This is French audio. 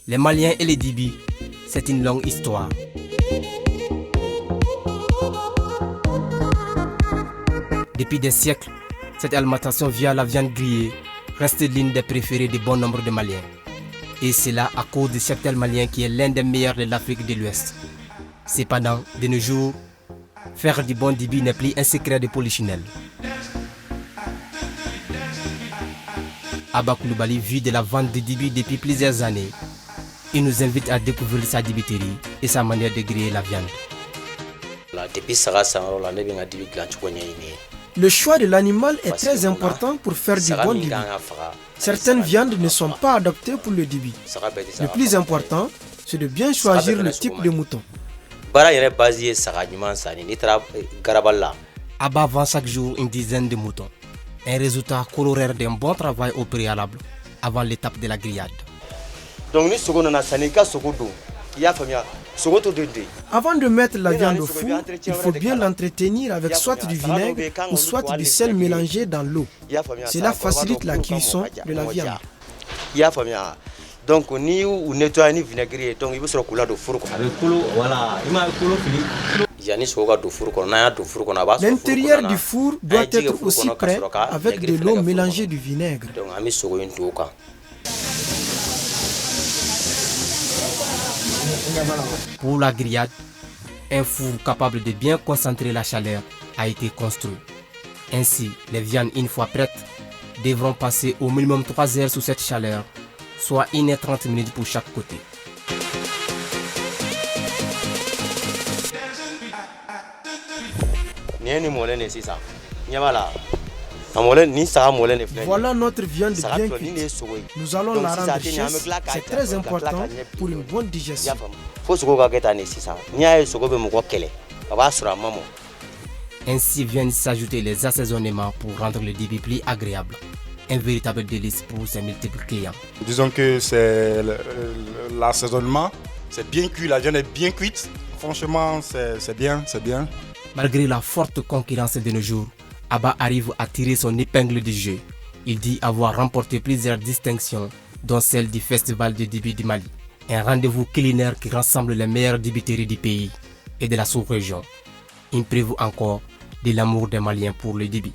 Les Maliens et les Dibis, c'est une longue histoire. Depuis des siècles, cette alimentation via la viande grillée reste l'une des préférées de bon nombre de Maliens. Et c'est là à cause du cheptel malien qui est l'un des meilleurs de l'Afrique de l'Ouest. Cependant, de nos jours, faire du bon dibi n'est plus un secret de polichinelle. Abba Coulibaly vit de la vente de dibi depuis plusieurs années. Il nous invite à découvrir sa dibiterie et sa manière de griller la viande. Le choix de l'animal est très important pour faire du bon dibi. Certaines viandes ne sont pas adaptées pour le dibi. Le plus important, c'est de bien choisir le type de mouton. Abba vend chaque jour une dizaine de moutons. Un résultat corollaire d'un bon travail au préalable avant l'étape de la grillade. Avant de mettre la viande au four, il faut bien l'entretenir avec soit du vinaigre ou soit du sel mélangé dans l'eau. Cela facilite la cuisson de la viande. Donc, ni ou nettoyer ni vinaigre, donc il faut se recoller au four. L'intérieur du four doit être aussi prêt avec de l'eau mélangée du vinaigre. Pour la grillade, un four capable de bien concentrer la chaleur a été construit. Ainsi, les viandes, une fois prêtes, devront passer au minimum 3 heures sous cette chaleur, soit 1h30 minutes pour chaque côté. Voilà notre viande bien cuite. Nous allons la rendre chaude. C'est très important pour une bonne digestion. Ainsi viennent s'ajouter les assaisonnements pour rendre le dibi plus agréable. Un véritable délice pour ses multiples clients. Disons que c'est l'assaisonnement, c'est bien cuit, la viande est bien cuite. Franchement, c'est bien. Malgré la forte concurrence de nos jours, Abba arrive à tirer son épingle du jeu. Il dit avoir remporté plusieurs distinctions, dont celle du Festival de Dibi du Mali. Un rendez-vous culinaire qui rassemble les meilleures dibiteries du pays et de la sous-région. Il prévaut encore de l'amour des Maliens pour le dibi.